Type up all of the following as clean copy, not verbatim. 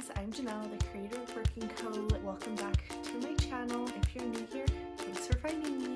guys, I'm Janelle, the creator of Working Co. Welcome back to my channel. If you're new here, thanks for finding me.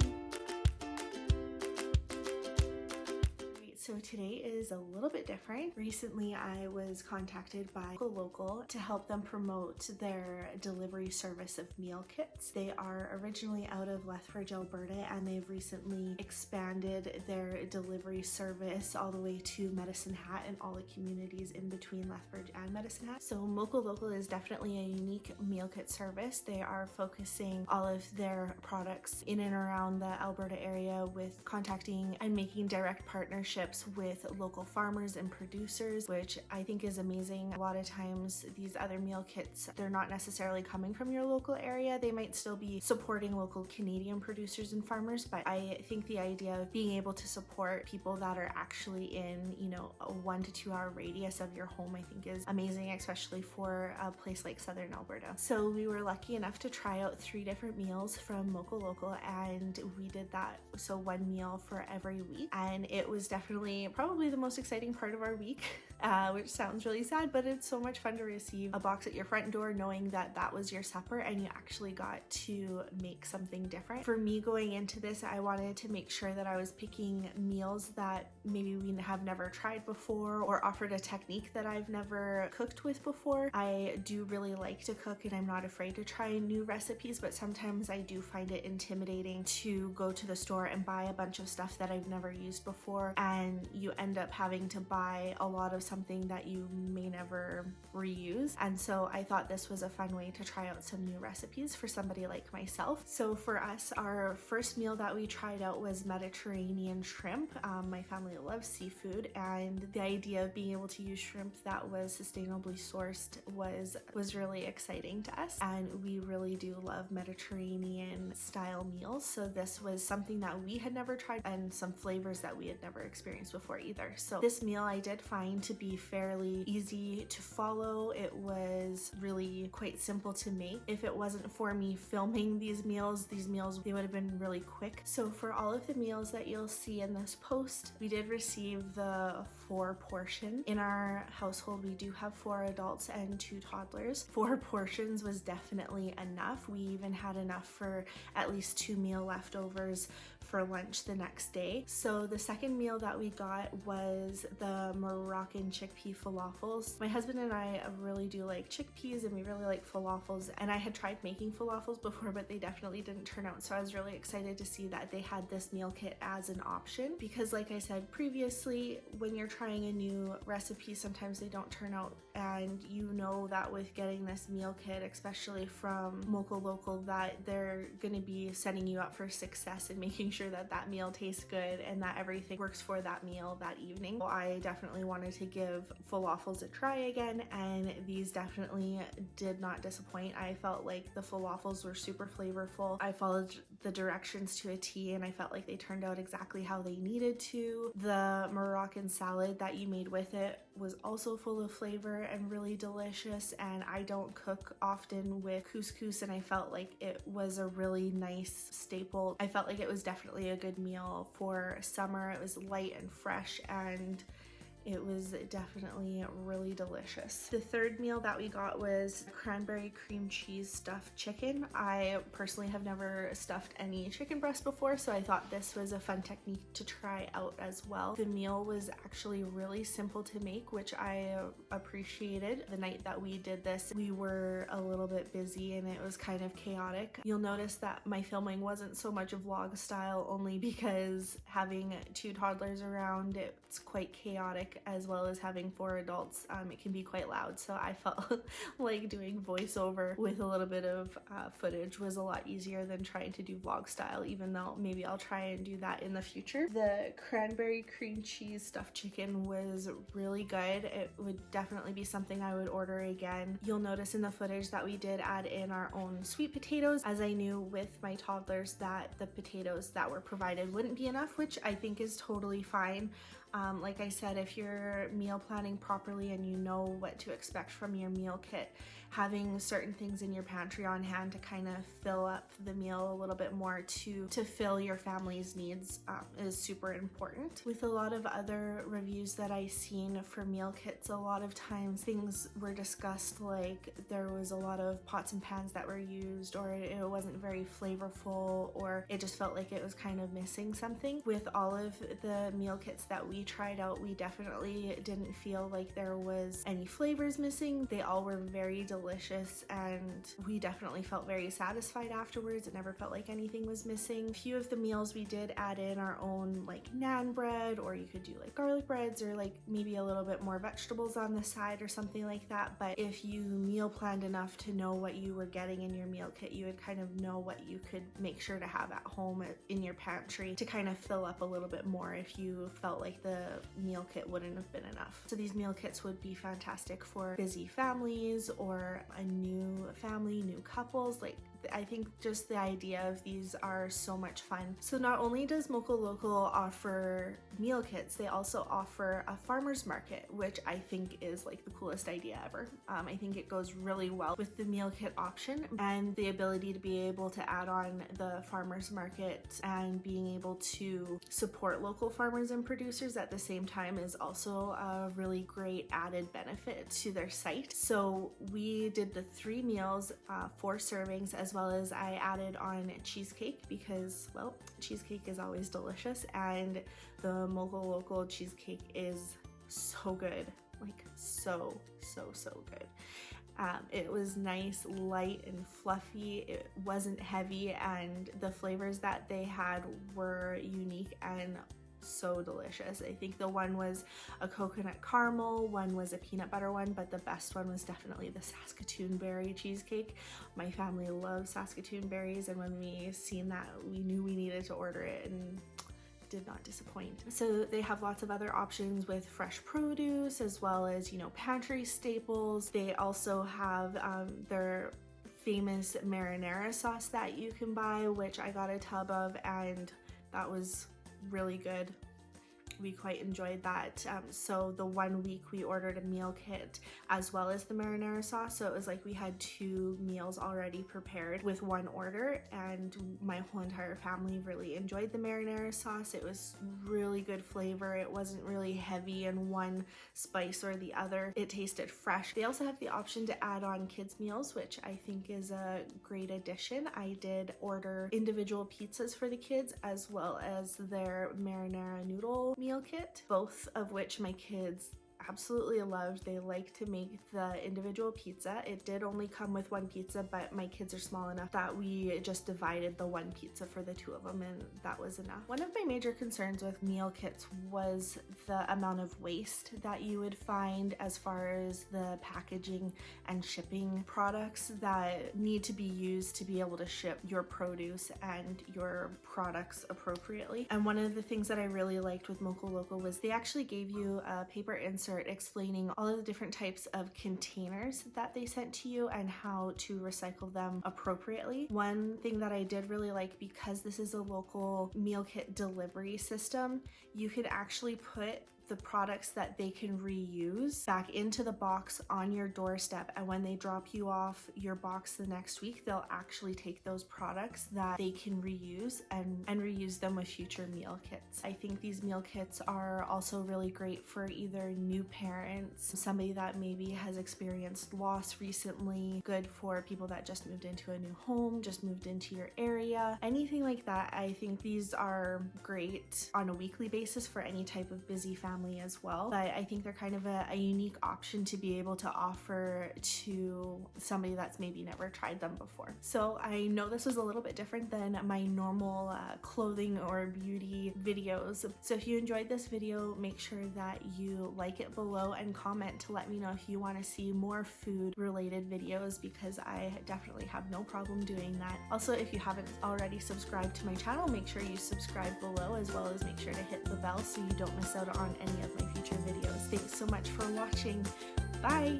So today is a little bit different. Recently, I was contacted by Mocha Local to help them promote their delivery service of meal kits. They are originally out of Lethbridge, Alberta, and they've recently expanded their delivery service all the way to Medicine Hat and all the communities in between Lethbridge and Medicine Hat. So Mocha Local is definitely a unique meal kit service. They are focusing all of their products in and around the Alberta area with contacting and making direct partnerships with local farmers and producers, which I think is amazing. A lot of times these other meal kits, they're not necessarily coming from your local area. They might still be supporting local Canadian producers and farmers, but I think the idea of being able to support people that are actually in, a 1 to 2 hour radius of your home, I think is amazing, especially for a place like Southern Alberta. So we were lucky enough to try out 3 different meals from Mocha Local, and we did that. So 1 meal for every week, and it was definitely probably the most exciting part of our week, which sounds really sad, but it's so much fun to receive a box at your front door knowing that that was your supper and you actually got to make something different. For me, going into this, I wanted to make sure that I was picking meals that maybe we have never tried before or offered a technique that I've never cooked with before. I do really like to cook and I'm not afraid to try new recipes, but sometimes I do find it intimidating to go to the store and buy a bunch of stuff that I've never used before, and you end up having to buy a lot of something that you may never reuse. And so I thought this was a fun way to try out some new recipes for somebody like myself. So for us, our first meal that we tried out was Mediterranean shrimp. My family loves seafood, and the idea of being able to use shrimp that was sustainably sourced was really exciting to us, and we really do love Mediterranean style meals. So this was something that we had never tried and some flavors that we had never experienced before either. So this meal I did find to be fairly easy to follow. It was really quite simple to make. If it wasn't for me filming these meals, they would have been really quick. So for all of the meals that you'll see in this post, we did receive the 4 portion. In our household, we do have 4 adults and 2 toddlers. 4 portions was definitely enough. We even had enough for at least 2 meal leftovers for lunch the next day. So the second meal that we got was the Moroccan chickpea falafels. My husband and I really do like chickpeas, and we really like falafels, and I had tried making falafels before, but they definitely didn't turn out. So I was really excited to see that they had this meal kit as an option, because like I said previously, when you're trying a new recipe, sometimes they don't turn out, and you know that with getting this meal kit, especially from Mocha Local, that they're going to be setting you up for success and making sure that that meal tastes good and that everything works for that meal that evening. So I definitely wanted to give falafels a try again, and these definitely did not disappoint. I felt like the falafels were super flavorful. I followed the directions to a T, and I felt like they turned out exactly how they needed to. The Moroccan salad that you made with it was also full of flavor and really delicious, and I don't cook often with couscous, and I felt like it was a really nice staple. I felt like it was definitely a good meal for summer. It was light and fresh, and it was definitely really delicious. The third meal that we got was cranberry cream cheese stuffed chicken. I personally have never stuffed any chicken breast before, so I thought this was a fun technique to try out as well. The meal was actually really simple to make, which I appreciated. The night that we did this, we were a little bit busy and it was kind of chaotic. You'll notice that my filming wasn't so much vlog style, only because having 2 toddlers around, it's quite chaotic, as well as having 4 adults. It can be quite loud, so I felt like doing voiceover with a little bit of footage was a lot easier than trying to do vlog style, even though maybe I'll try and do that in the future. The cranberry cream cheese stuffed chicken was really good. It would definitely be something I would order again. You'll notice in the footage that we did add in our own sweet potatoes, as I knew with my toddlers that the potatoes that were provided wouldn't be enough, which I think is totally fine. Like I said, if you're meal planning properly and you know what to expect from your meal kit, having certain things in your pantry on hand to kind of fill up the meal a little bit more to fill your family's needs is super important. With a lot of other reviews that I've seen for meal kits, a lot of times things were discussed like there was a lot of pots and pans that were used, or it wasn't very flavorful, or it just felt like it was kind of missing something. With all of the meal kits that we tried out, we definitely didn't feel like there was any flavors missing. They all were very delicious and we definitely felt very satisfied afterwards. It never felt like anything was missing. A few of the meals we did add in our own like naan bread, or you could do like garlic breads, or like maybe a little bit more vegetables on the side or something like that. But if you meal planned enough to know what you were getting in your meal kit, you would kind of know what you could make sure to have at home in your pantry to kind of fill up a little bit more if you felt like the meal kit wouldn't have been enough. So these meal kits would be fantastic for busy families or a new family, new couples. Like, I think just the idea of these are so much fun. So not only does Mocha Local offer meal kits, they also offer a farmer's market, which I think is like the coolest idea ever. I think it goes really well with the meal kit option, and the ability to be able to add on the farmer's market and being able to support local farmers and producers at the same time is also a really great added benefit to their site. So we did the 3 meals, 4 servings, as well as I added on cheesecake because, well, cheesecake is always delicious, and the Mocha Local cheesecake is so good, like so good. It was nice, light and fluffy. It wasn't heavy, and the flavors that they had were unique and so delicious. I think the one was a coconut caramel, one was a peanut butter one, but the best one was definitely the Saskatoon berry cheesecake. My family loves Saskatoon berries, and when we seen that, we knew we needed to order it, and did not disappoint. So they have lots of other options with fresh produce, as well as, you know, pantry staples. They also have their famous marinara sauce that you can buy, which I got a tub of, and that was really good. We quite enjoyed that. So the one week we ordered a meal kit as well as the marinara sauce, so it was like we had 2 meals already prepared with one order, and my whole entire family really enjoyed the marinara sauce. It was really good flavor. It wasn't really heavy in one spice or the other. It tasted fresh. They also have the option to add on kids meals, which I think is a great addition. I did order individual pizzas for the kids as well as their marinara noodle meal kit, both of which my kids absolutely loved. They like to make the individual pizza. It did only come with 1 pizza, but my kids are small enough that we just divided the 1 pizza for the 2 of them, and that was enough. One of my major concerns with meal kits was the amount of waste that you would find as far as the packaging and shipping products that need to be used to be able to ship your produce and your products appropriately. And one of the things that I really liked with Mocha Local was they actually gave you a paper insert explaining all of the different types of containers that they sent to you and how to recycle them appropriately. One thing that I did really like, because this is a local meal kit delivery system, you could actually put the products that they can reuse back into the box on your doorstep, and when they drop you off your box the next week, they'll actually take those products that they can reuse and reuse them with future meal kits. I think these meal kits are also really great for either new parents, somebody that maybe has experienced loss recently, good for people that just moved into a new home, just moved into your area, anything like that. I think these are great on a weekly basis for any type of busy family as well, but I think they're kind of a unique option to be able to offer to somebody that's maybe never tried them before. So I know this was a little bit different than my normal clothing or beauty videos. So if you enjoyed this video, make sure that you like it below and comment to let me know if you want to see more food related videos, because I definitely have no problem doing that. Also, if you haven't already subscribed to my channel, make sure you subscribe below, as well as make sure to hit the bell so you don't miss out on any of my future videos. Thanks so much for watching. Bye!